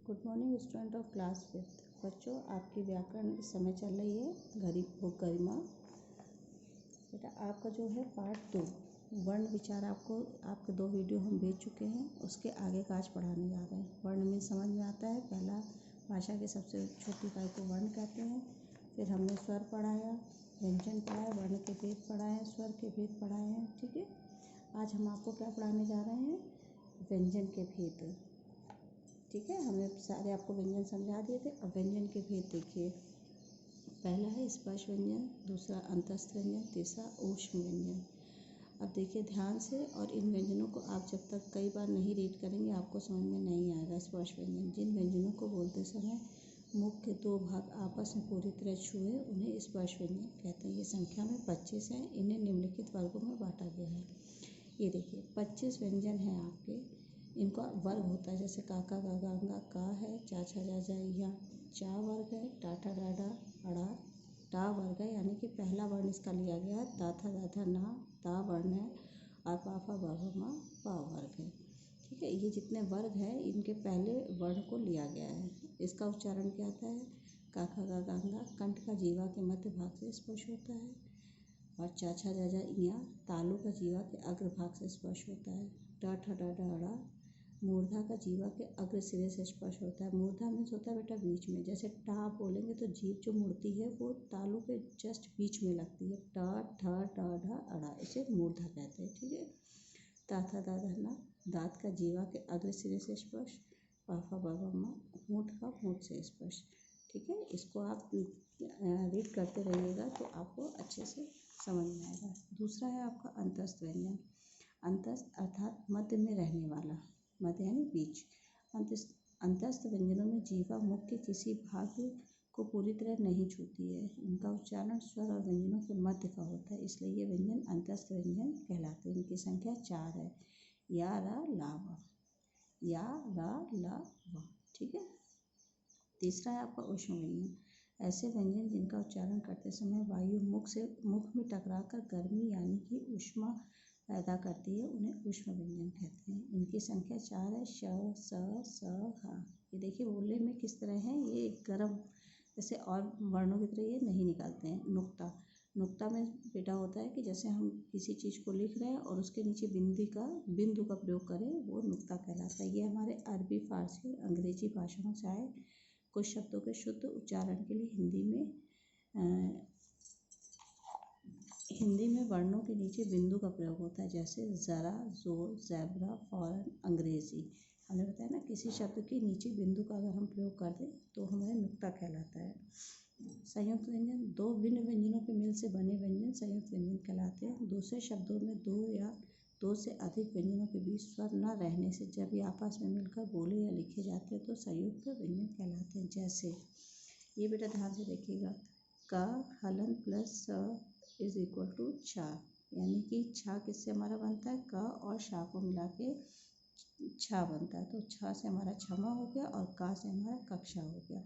Good morning student of class 5th। बच्चों, आपकी व्याकरण इस समय चल रही है बुक गरिमा। बेटा, आपका जो है पार्ट 2 वर्ण विचार आपके 2 वीडियो हम भेज चुके हैं। उसके आगे का आज पढ़ाने जा रहे हैं। वर्ण में समझ में आता है, पहला भाषा की सबसे छोटी इकाई को वर्ण कहते हैं। फिर हमने स्वर पढ़ाया, व्यंजन पढ़ाया, वर्ण के भेद पढ़ाए, स्वर के भेद पढ़ाए हैं। ठीक है, आज हम आपको क्या पढ़ाने जा रहे हैं? व्यंजन के भेद। ठीक है, हमने सारे आपको व्यंजन समझा दिए थे। अब व्यंजन के भेद देखिए। पहला है स्पर्श व्यंजन, दूसरा अंतस्थ व्यंजन, तीसरा ऊष्म व्यंजन। अब देखिए ध्यान से, और इन व्यंजनों को आप जब तक कई बार नहीं रीड करेंगे आपको समझ में नहीं आएगा। स्पर्श व्यंजन, जिन व्यंजनों को बोलते समय मुख के 2 भाग आपस में पूरी तरह छुए उन्हें स्पर्श व्यंजन कहते हैं। ये संख्या में 25 हैं। इन्हें निम्नलिखित वर्गों में बांटा गया है। ये देखिए 25 व्यंजन हैं आपके। इनका वर्ग होता है, जैसे काका गागा अंगा का है, चाचा जाजा या चा वर्ग है, टाटा डाडा अड़ा टा वर्ग है, यानी कि पहला वर्ण इसका लिया गया है। दाथा दाधा ना ता वर्ण है, और पाफा बाबा माँ पा वर्ग है। ठीक है, ये जितने वर्ग हैं इनके पहले वर्ण को लिया गया है। इसका उच्चारण क्या आता है? काका गागा अंगा कंठ का जीवा के मध्य भाग से स्पर्श होता है, और चाचा जाजा इया तालु का जीवा के अग्र भाग से स्पर्श होता है। टाठा डाडा अड़ा मूर्धा का जीवा के अग्र सिरे से स्पर्श होता है। मूर्धा मीन्स होता है बेटा बीच में। जैसे टा बोलेंगे तो जीभ जो मुड़ती है वो तालु के जस्ट बीच में लगती है। टा ठा टा ढा अड़ा, इसे मूर्धा कहते हैं। ठीक है, ताथा दादा ना दांत का जीवा के अग्र सिरे से स्पर्श, पाफा बाबा माँ होंठ का होंठ से स्पर्श। ठीक है, इसको आप रीड करते रहिएगा तो आपको अच्छे से समझ में आएगा। दूसरा है आपका अंतस्थ व्यंजन। अंतस्थ अर्थात मध्य में रहने वाला, मध्य यानी बीच। अंतस्थ व्यंजनों में जीवा मुख के किसी भाग को पूरी तरह नहीं छूती है। इनका उच्चारण स्वर और व्यंजनों के मध्य का होता है, इसलिए ये व्यंजन अंतस्थ व्यंजन कहलाते हैं। इनकी संख्या 4 है। या रा ला वा, या रा ला वा। ठीक है, तीसरा है आपका ऊष्म व्यंजन। ऐसे व्यंजन जिनका उच्चारण करते समय वायु मुख में टकराकर गर्मी यानी कि ऊष्मा पैदा करती है, उन्हें ऊष्म व्यंजन कहते हैं। इनकी संख्या 4 है। श स स हा। ये देखिए बोलने में किस तरह है, ये गर्म जैसे और वर्णों की तरह ये नहीं निकालते हैं। नुक्ता, नुक्ता में बेटा होता है कि जैसे हम किसी चीज़ को लिख रहे हैं और उसके नीचे बिंदु का प्रयोग करें, वो नुक्ता कहलाता है। ये हमारे अरबी, फारसी और अंग्रेजी भाषाओं से आए कुछ शब्दों के शुद्ध उच्चारण के लिए हिंदी में वर्णों के नीचे बिंदु का प्रयोग होता है, जैसे ज़रा, जोर, ज़ेब्रा, फौरन, अंग्रेज़ी। हमने बताया ना, किसी शब्द के नीचे बिंदु का अगर हम प्रयोग कर दें तो हमारे नुक्ता कहलाता है। संयुक्त व्यंजन, 2 भिन्न व्यंजनों के मेल से बने व्यंजन संयुक्त व्यंजन कहलाते हैं। दूसरे शब्दों में 2 या 2 से अधिक व्यंजनों के बीच स्वर न रहने से जब ये आपस में मिलकर बोले या लिखे जाते हैं तो संयुक्त व्यंजन कहलाते हैं। जैसे ये बेटा ध्यान से देखिएगा, का हलन प्लस इज इक्वल टू छा, यानी कि छा किससे हमारा बनता है? का और शा को मिला के छा बनता है। तो छा से हमारा क्षमा हो गया और का से हमारा कक्षा हो गया।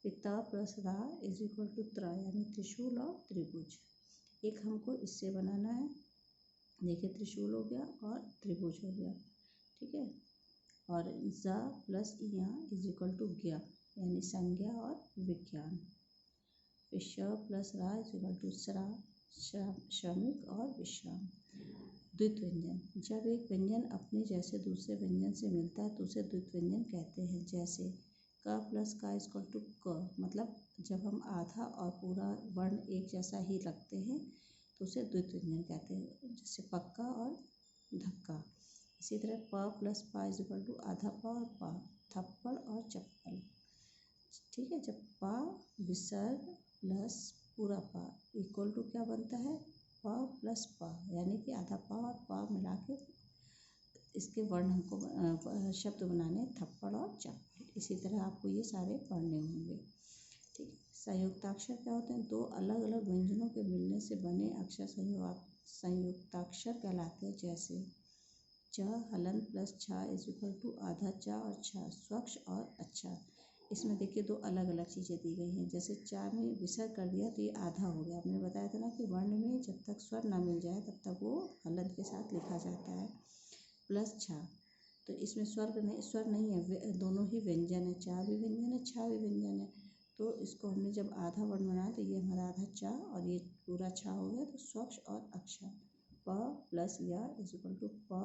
फिर त प्लस रा इज इक्वल टू त्र, यानी त्रिशूल और त्रिभुज। एक हमको इससे बनाना है। देखिए त्रिशूल हो गया और त्रिभुज हो गया। ठीक है, और जा प्लस इया इज इक्वल टू ज्ञा, यानी संज्ञा और विज्ञान। फिर श प्लस रा इज इक्वल टू सरा, श्रमिक और विश्राम। द्वित व्यंजन, जब एक व्यंजन अपने जैसे दूसरे व्यंजन से मिलता है तो उसे द्वित व्यंजन कहते हैं। जैसे क प्लस का इज इक्वल टू क, मतलब जब हम आधा और पूरा वर्ण एक जैसा ही रखते हैं तो उसे द्वित व्यंजन कहते हैं, जैसे पक्का और धक्का। इसी तरह प प्लस पा इज इक्वल टू आधा पा और पा, थप्पड़ और चप्पल। ठीक है, जब पा विसर्ग प्लस पूरा पा इक्वल टू क्या बनता है? पा प्लस पा, यानी कि आधा पा और पा मिला के इसके वर्ण हमको शब्द बनाने, थप्पड़ और चप्पल। इसी तरह आपको ये सारे पढ़ने होंगे। ठीक है, संयुक्ताक्षर क्या होते हैं? 2 अलग अलग व्यंजनों के मिलने से बने अक्षर संयुक्ताक्षर कहलाते हैं। जैसे च हलन प्लस छा इज इक्वल टू आधा चा और छा, स्वच्छ और अच्छा। इसमें देखिए 2 अलग अलग चीज़ें दी गई हैं। जैसे चा में विसर्ग कर दिया तो ये आधा हो गया। हमने बताया था ना कि वर्ण में जब तक स्वर ना मिल जाए तब तक वो हलन के साथ लिखा जाता है। प्लस छा, तो इसमें स्वर नहीं है, दोनों ही व्यंजन है। है, चार भी व्यंजन है, छः भी व्यंजन है। तो इसको हमने जब आधा वर्ण बनाया तो ये हमारा आधा चा और ये पूरा छा हो गया। तो स्वच्छ और अक्षर, प प्लस या इज इक्वल टू प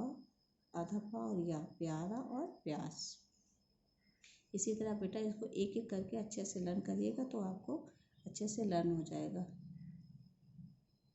आधा प और या, प्यारा और प्यास। इसी तरह बेटा इसको एक एक करके अच्छे से लर्न करिएगा तो आपको अच्छे से लर्न हो जाएगा।